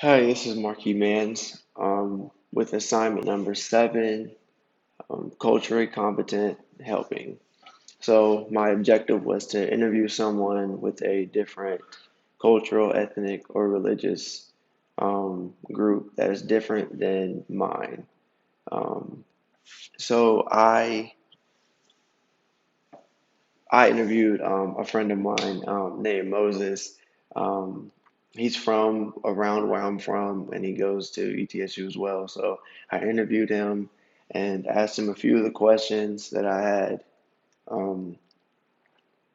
Hi, this is Marquis Mans with assignment number 7, culturally competent helping. So, my objective was to interview someone with a different cultural, ethnic, or religious group that is different than mine. Um, so I interviewed a friend of mine named Moses. Um, he's from around where I'm from, and he goes to ETSU as well. So I interviewed him and asked him a few of the questions that I had, um,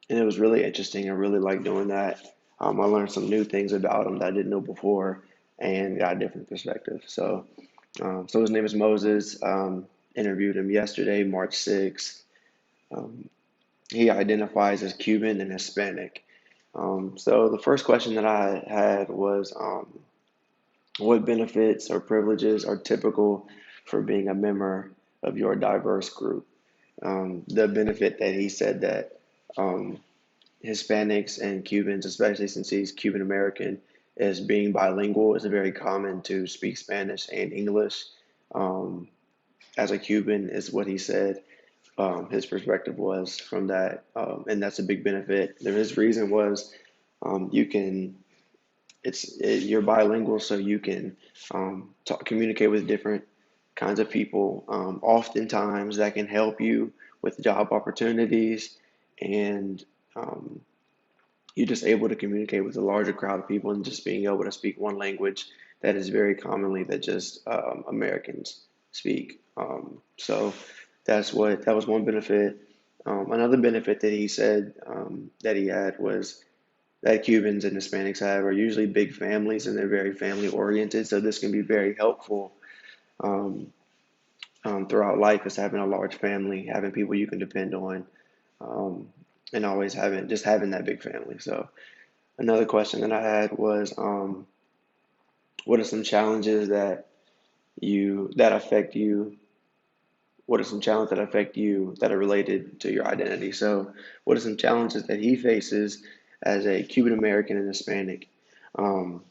and it was really interesting. I really liked doing that. I learned some new things about him that I didn't know before, and got a different perspective. So his name is Moses. Interviewed him yesterday, March 6th. Um, he identifies as Cuban and Hispanic. So the first question that I had was, what benefits or privileges are typical for being a member of your diverse group? The benefit that he said that um, Hispanics and Cubans, especially since he's Cuban American, is being bilingual. It's very common to speak Spanish and English. Um, as a Cuban, is what he said. His perspective was from that, and that's a big benefit. His reason was you can you're bilingual, so you can communicate with different kinds of people. Oftentimes, that can help you with job opportunities, and um, you're just able to communicate with a larger crowd of people, and just being able to speak one language that is very commonly that just Americans speak. So that was one benefit. Another benefit that he said that he had was that Cubans and Hispanics have are usually big families and they're very family oriented. So this can be very helpful um, throughout life, is having a large family, having people you can depend on, um, and always having that big family. So another question that I had was, what are some challenges that affect you? What are some challenges that affect you that are related to your identity? So, what are some challenges that he faces as a Cuban American and Hispanic? Um,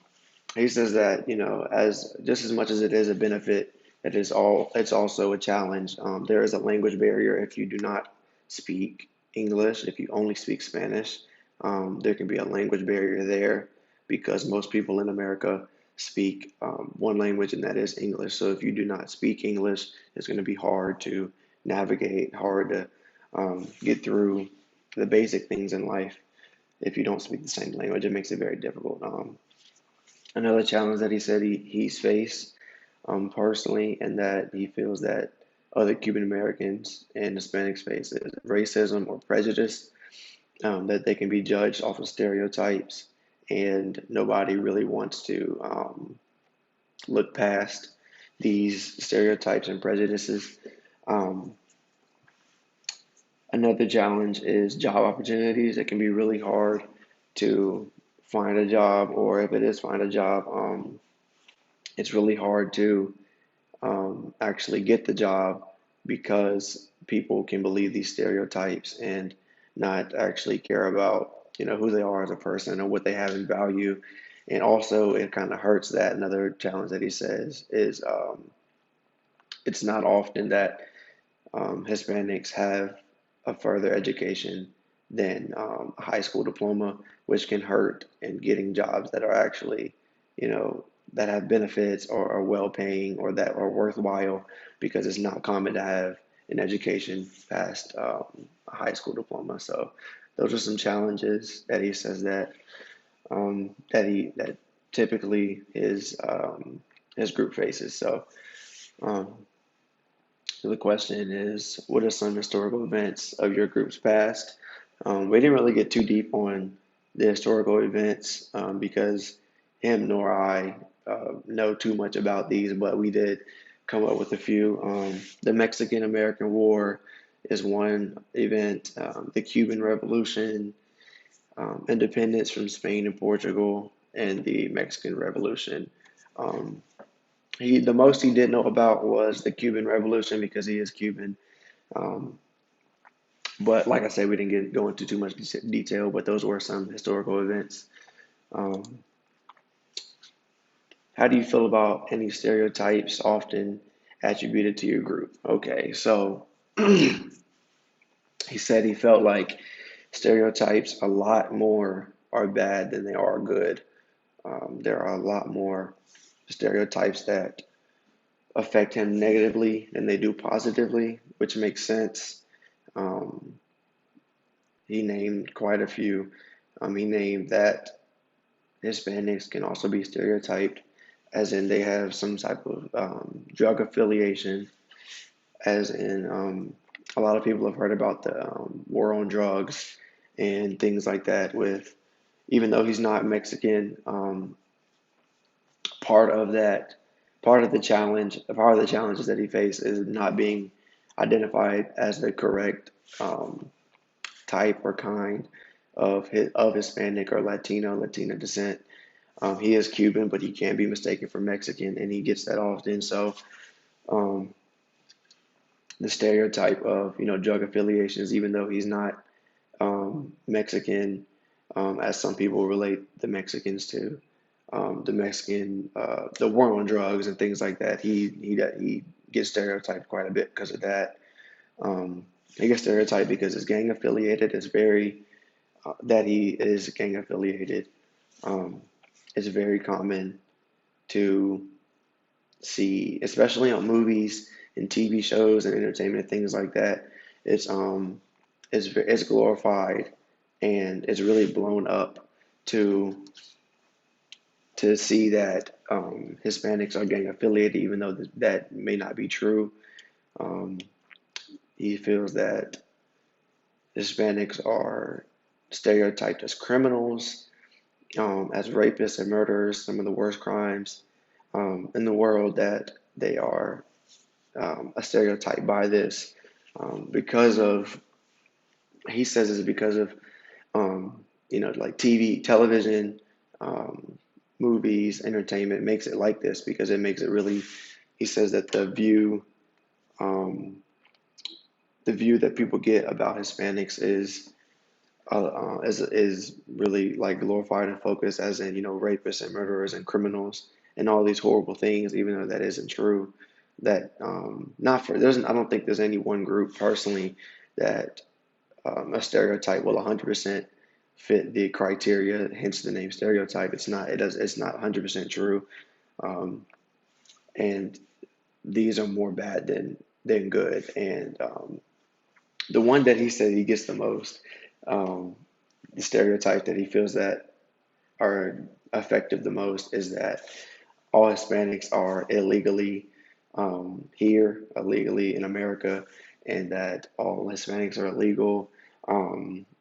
he says that, as just as much as it is a benefit, it's also a challenge. There is a language barrier if you do not speak English, if you only speak Spanish. There can be a language barrier there because most people in America speak one language, and that is English. So if you do not speak English, it's going to be hard to navigate, hard to get through the basic things in life. If you don't speak the same language, it makes it very difficult. Another challenge that he said he's faced personally, and that he feels that other Cuban Americans and Hispanics face is racism or prejudice, that they can be judged off of stereotypes, and nobody really wants to look past these stereotypes and prejudices. Um, Another challenge is job opportunities. It can be really hard to find a job, or if it is find a job, it's really hard to actually get the job because people can believe these stereotypes and not actually care about who they are as a person and what they have in value. And also, it kind of hurts that another challenge that he says is it's not often that Hispanics have a further education than a high school diploma, which can hurt in getting jobs that are actually, that have benefits or are well paying or that are worthwhile, because it's not common to have an education past a high school diploma. So those are some challenges that he says that typically his group faces. So um, so the question is, what are some historical events of your group's past? We didn't really get too deep on the historical events because him nor I know too much about these, but we did come up with a few. The Mexican American War is one event, the Cuban Revolution, independence from Spain and Portugal, and the Mexican Revolution. Um, the most he did know about was the Cuban Revolution because he is Cuban. Um, but like I said, we didn't go into too much detail, but those were some historical events. Um, How do you feel about any stereotypes often attributed to your group? Okay, so he said he felt like stereotypes a lot more are bad than they are good. There are a lot more stereotypes that affect him negatively than they do positively, which makes sense. Um, he named quite a few. He named that Hispanics can also be stereotyped, as in they have some type of drug affiliation, as in a lot of people have heard about the war on drugs and things like that. With even though he's not Mexican, part of that, part of the challenges that he faced is not being identified as the correct um, type or kind of Hispanic or Latina descent. He is Cuban, but he can be mistaken for Mexican, and he gets that often. So um, the stereotype of drug affiliations, even though he's not Mexican, as some people relate the Mexicans to the war on drugs and things like that. He gets stereotyped quite a bit because of that. Um, he gets stereotyped because he's gang affiliated. It's very that he is gang affiliated. Um, it's very common to see, especially on movies and TV shows and entertainment things like that. It's um it's glorified and it's really blown up to see that Hispanics are gang affiliated, even though that may not be true. Um, he feels that Hispanics are stereotyped as criminals, as rapists and murderers, some of the worst crimes in the world, that they are a stereotype by this because of, he says it's because of, like television, um, movies, entertainment makes it like this because it makes it really, he says that um, the view that people get about Hispanics is really like glorified and focused as in rapists and murderers and criminals and all these horrible things, even though that isn't true. That not for there's I don't think there's any one group personally that a stereotype will 100% fit the criteria, hence the name stereotype. It's not 100% true, um, and these are more bad than good. And the one that he said he gets the most, um, the stereotype that he feels that are effective the most is that all Hispanics are illegally here, illegally in America, and that all Hispanics are illegal,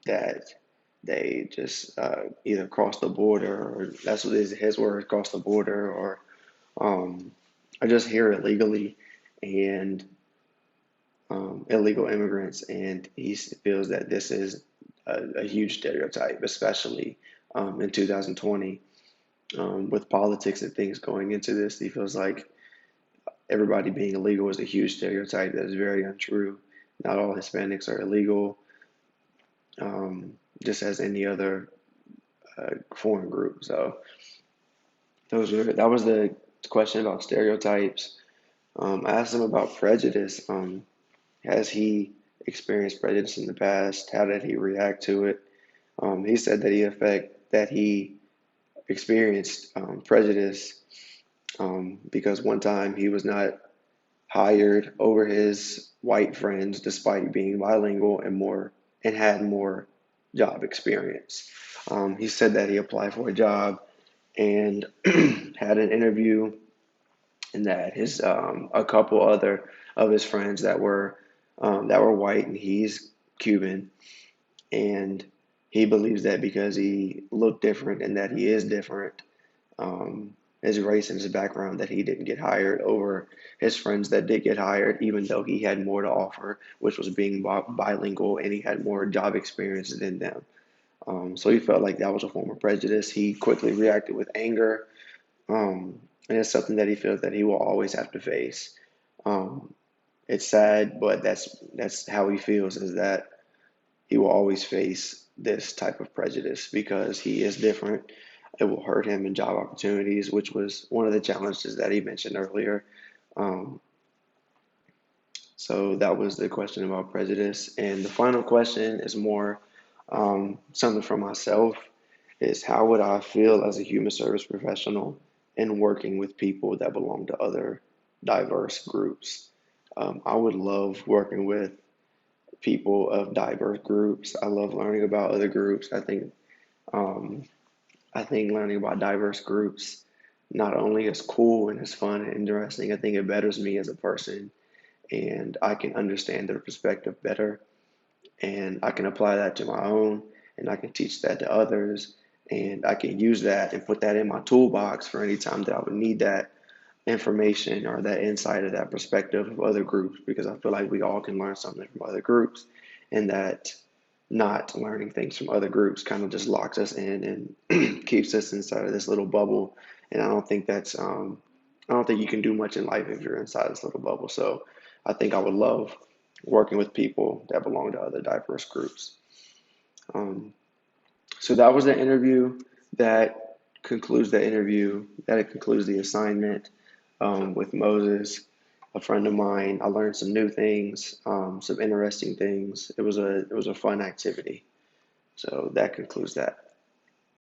that they just either cross the border, or that's what his word, cross the border, um, are just here illegally, and illegal immigrants. And he feels that this is a huge stereotype, especially in 2020 with politics and things going into this. He feels like everybody being illegal is a huge stereotype that is very untrue. Not all Hispanics are illegal, just as any other foreign group. So that was the question about stereotypes. I asked him about prejudice. Has he experienced prejudice in the past? How did he react to it? He said that he experienced prejudice because one time he was not hired over his white friends despite being bilingual and had more job experience. He said that he applied for a job and had an interview, and that his a couple other of his friends that were white, and he's Cuban, and he believes that because he looked different and that he is different, his race and his background, that he didn't get hired over his friends that did get hired, even though he had more to offer, which was being bilingual, and he had more job experience than them. So he felt like that was a form of prejudice. He quickly reacted with anger, and it's something that he feels that he will always have to face. Um, it's sad, but that's how he feels, is that he will always face this type of prejudice because he is different. it will hurt him in job opportunities, which was one of the challenges that he mentioned earlier. Um, so that was the question about prejudice. And the final question is more something for myself is how would I feel as a human service professional in working with people that belong to other diverse groups? I would love working with people of diverse groups. I love learning about other groups. Um, I think learning about diverse groups not only is cool and is fun and interesting, I think it betters me as a person and I can understand their perspective better and I can apply that to my own and I can teach that to others and I can use that and put that in my toolbox for any time that I would need that information or that insight or that perspective of other groups because I feel like we all can learn something from other groups and that not learning things from other groups kind of just locks us in and keeps us inside of this little bubble. And I don't think you can do much in life if you're inside this little bubble. So I think I would love working with people that belong to other diverse groups. Um, so that was the interview. That concludes the interview. That concludes the assignment with Moses, a friend of mine. I learned some new things, some interesting things. It was a fun activity. So that concludes that.